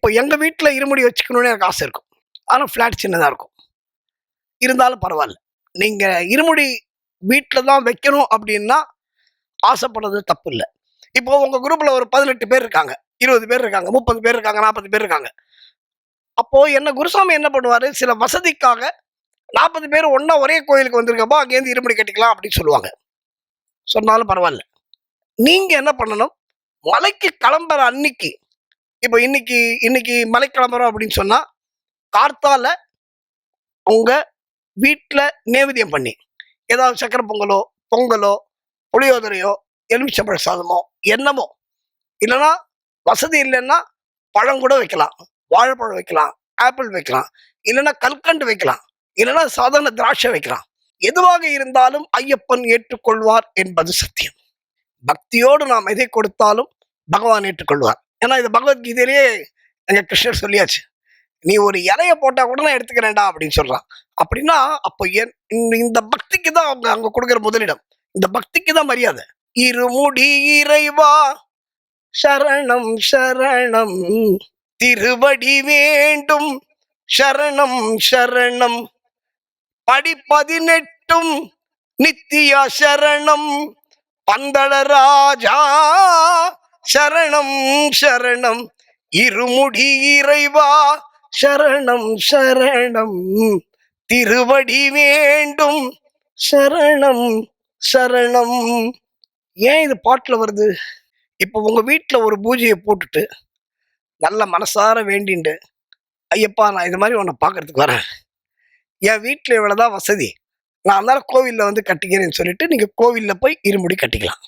இப்போ எங்க வீட்ல இருமுடி வச்சுக்கணும்னு எனக்கு ஆசை இருக்கும். ஆனா ஃப்ளாட் சின்னதா இருக்கும். இருந்தாலும் பரவால்ல. நீங்க இருமுடி வீட்ல தான் வைக்கணும் அப்டின்னா, ஆசைப்படுறது தப்பு இல்ல. இப்போ உங்க குரூப்ல ஒரு 18 பேர் இருக்காங்க, 20 பேர் இருக்காங்க, 30 பேர் இருக்காங்க, 40 பேர் இருக்காங்க. அப்போ என்ன குருசாமி என்ன பண்ணுவாரு, சில வசதிக்காக 40 பேர் ஒண்ணா ஒரே கோயிலுக்கு வந்திருக்கப்போ, அங்கேருந்து இருமுடி கட்டிக்கலாம் அப்படின்னு சொல்லுவாங்க. சொன்னாலும் பரவால்ல. நீங்க என்ன பண்ணணும், மலைக்கு கிளம்புற அன்னைக்கு, இப்போ இன்னைக்கு இன்னைக்கு மலைக்கு கிளம்புறோம் அப்படின்னு சொன்னா, கார்த்தால உங்க வீட்ல நேவேத்தியம் பண்ணி, ஏதாவது சர்க்கரை பொங்கலோ, பொங்கலோ, புளியோதரையோ, எலுமிச்சம்பழ சாதமோ, என்னமோ, இல்லன்னா வசதி இல்லன்னா பழம் கூட வைக்கலாம். வாழைப்பழம் வைக்கலாம், ஆப்பிள் வைக்கலாம், இல்லன்னா கல்கண்டு வைக்கலாம், இல்லன்னா சாதாரண திராட்சை வைக்கலாம். எதுவாக இருந்தாலும் ஐயப்பன் ஏற்றுக்கொள்வார் என்பது சத்தியம். பக்தியோடு நாம் எதை கொடுத்தாலும் பகவான் ஏற்றுக்கொள்வார். ஏன்னா இது பகவத்கீதையிலேயே எங்க கிருஷ்ணர் சொல்லியாச்சு. நீ ஒரு இலைய போட்டா கூட நான் எடுத்துக்கிறேன்டா அப்படின்னு சொல்றான். அப்படின்னா அப்போ இந்த பக்திக்கு தான் அவங்க அங்க கொடுக்கிற முதலிடம். இந்த பக்திக்கு தான் மரியாதை. இருமுடி இறைவா சரணம் சரணம், திருவடி வேண்டும் சரணம் சரணம், படி 18 நித்திய சரணம், பந்தள ராஜா சரணம் சரணம், இருமுடி இறைவா சரணம் சரணம், திருவடி வேண்டும் சரணம் சரணம். ஏன் இது பாட்டுல வருது? இப்போ உங்க வீட்டுல ஒரு பூஜையை போட்டுட்டு நல்ல மனசார வேண்டிண்டு, ஐயப்பா நான் இது மாதிரி உன்னை பார்க்கறதுக்கு வரேன், என் வீட்டில் இவ்வளவுதான் வசதி, நான் அதனால கோவில்ல வந்து கட்டிக்கிறேன்னு சொல்லிட்டு நீங்க கோவில்ல போய் இருமுடி கட்டிக்கலாம்.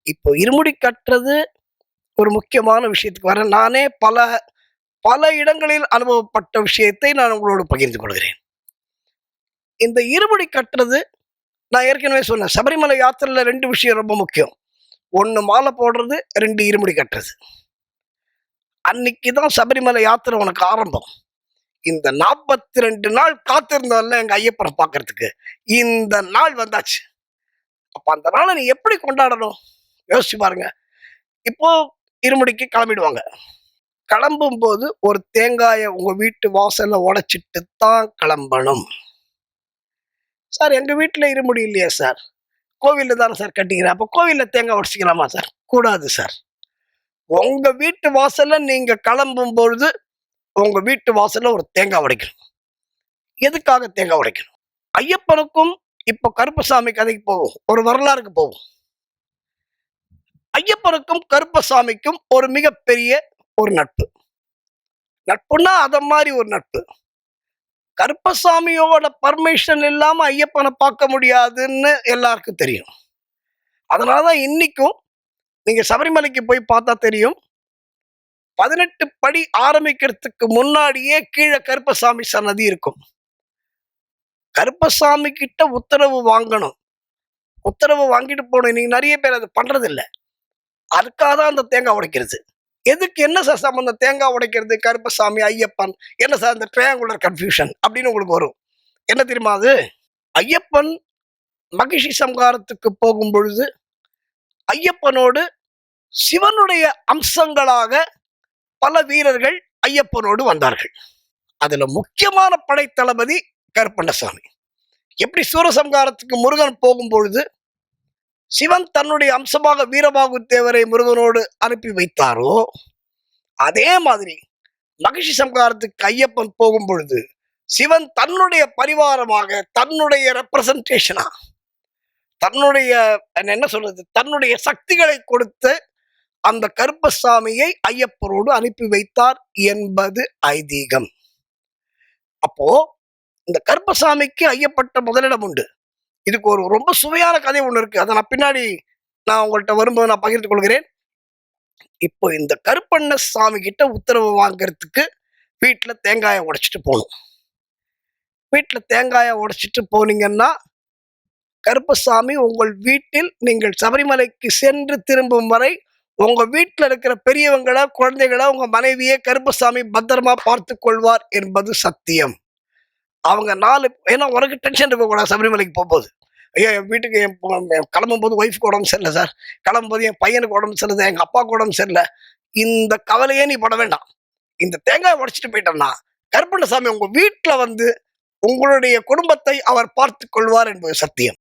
இப்போ இருமுடி கட்டுறது ஒரு முக்கியமான விஷயத்துக்கு வரேன். நானே பல பல இடங்களில் அனுபவப்பட்ட விஷயத்தை நான் உங்களோடு பகிர்ந்து கொள்கிறேன். இந்த இருமுடி கட்டுறது, நான் ஏற்கனவே சொன்னேன், சபரிமலை யாத்திரையில் 2 விஷயம் ரொம்ப முக்கியம். 1 மாலை போடுறது, 2 இருமுடி கட்டுறது. அன்னைக்கு தான் சபரிமலை யாத்திரை உனக்கு ஆரம்பம். இந்த 42 நாள் காத்திருந்தோம்ல எங்க ஐயப்பனை பார்க்கறதுக்கு, இந்த நாள் வந்தாச்சு. அப்ப அந்த நாளை நீ எப்படி கொண்டாடணும் யோசிச்சு பாருங்க. இப்போ இருமுடிக்கு கிளம்பிடுவாங்க. கிளம்பும் போது ஒரு தேங்காயை உங்க வீட்டு வாசல்ல உடைச்சிட்டு தான் கிளம்பணும். சார் எங்க வீட்டுல இருமுடி இல்லையா சார், கோவில்ல தானே சார் கட்டிக்கிறேன், அப்ப கோவில்ல தேங்காய் உடைச்சிக்கலாமா சார்? கூடாது சார். உங்க வீட்டு வாசல்ல நீங்க கிளம்பும் பொழுது உங்க வீட்டு வாசல்ல ஒரு தேங்காய் உடைக்கணும். எதுக்காக தேங்காய் உடைக்கணும்? ஐயப்பனுக்கும் இப்போ கருப்பசாமி கதைக்கு போவோம், ஒரு வரலாறுக்கு போவோம். ஐயப்பனுக்கும் கருப்பசாமிக்கும் ஒரு மிகப்பெரிய ஒரு நட்பு. நட்புன்னா அத மாதிரி ஒரு நட்பு. கருப்பசாமியோட பர்மிஷன் இல்லாம ஐயப்பனை பார்க்க முடியாதுன்னு எல்லாருக்கும் தெரியும். அதனாலதான் இன்னைக்கும் நீங்க சபரிமலைக்கு போய் பார்த்தா தெரியும், 18 படி ஆரம்பிக்கிறதுக்கு முன்னாடியே கீழே கருப்பசாமி சன்னதி இருக்கும். கருப்பசாமி கிட்ட உத்தரவு வாங்கணும். உத்தரவு வாங்கிட்டு போகணும். நீங்க நிறைய பேர் அது பண்றது இல்லை. அதுக்காக தான் அந்த தேங்காய் உடைக்கிறது. எதுக்கு, என்ன சார் சம்பந்தம் தேங்காய் உடைக்கிறது கருப்பசாமி ஐயப்பன், என்ன சார் இந்த ட்ரையாங்குலர் கன்ஃபியூஷன் அப்படின்னு உங்களுக்கு வரும். என்ன தெரியுமா அது? ஐயப்பன் மகிஷி சம்ஹாரத்துக்கு போகும் பொழுது ஐயப்பனோடு சிவனுடைய அம்சங்களாக பல வீரர்கள் ஐயப்பனோடு வந்தார்கள். அதுல முக்கியமான படை தளபதி கருப்பண்ணசாமி. எப்படி சூரசம்ஹாரத்துக்கு முருகன் போகும் பொழுது சிவன் தன்னுடைய அம்சமாக வீரபாகு தேவரை முருகனோடு அனுப்பி வைத்தாரோ, அதே மாதிரி மகிஷி சம்ஹாரத்துக்கு ஐயப்பன் போகும் பொழுது சிவன் தன்னுடைய பரிவாரமாக, தன்னுடைய ரெப்ரசன்டேஷனா, தன்னுடைய என்ன சொல்றது, தன்னுடைய சக்திகளை கொடுத்து அந்த கருப்பசாமியை ஐயப்பனோடு அனுப்பி வைத்தார் என்பது ஐதீகம். அப்போ இந்த கருப்பசாமிக்கு ஐயப்பட்ட முதலிடம் உண்டு. இதுக்கு ஒரு ரொம்ப சுவையான கதை ஒண்ணு இருக்கு. அதை நான் பின்னாடி உங்கள்கிட்ட வரும்போது நான் பகிர்ந்து கொள்கிறேன். இப்போ இந்த கருப்பண்ணசாமி கிட்ட உத்தரவு வாங்கறதுக்கு வீட்டுல தேங்காயை உடைச்சிட்டு போகணும். வீட்டுல தேங்காயை உடைச்சிட்டு போனீங்கன்னா கருப்பசாமி உங்கள் வீட்டில் நீங்கள் சபரிமலைக்கு சென்று திரும்பும் வரை உங்க வீட்டுல இருக்கிற பெரியவங்கள, குழந்தைகளை, உங்க மனைவியை கருப்பசாமி பத்திரமா பார்த்து கொள்வார் என்பது சத்தியம். அவங்க 4, ஏன்னா உனக்கு டென்ஷன் இருக்கக்கூடாது சபரிமலைக்கு போகும்போது. ஐயோ என் வீட்டுக்கு கிளம்பும் போது ஒய்ஃபுக்கு உடம்பு சரியில்லை சார், கிளம்பும் போது என் பையனுக்கு உடம்பு சரியில்லை, எங்க அப்பாவுக்கு உடம்பு சரியில்லை, இந்த கவலையே நீ பட வேண்டாம். இந்த தேங்காய் உடைச்சிட்டு போயிட்டோம்னா கருப்பண்ணசாமி உங்க வீட்டுல வந்து உங்களுடைய குடும்பத்தை அவர் பார்த்துக் கொள்வார் என்பது சத்தியம்.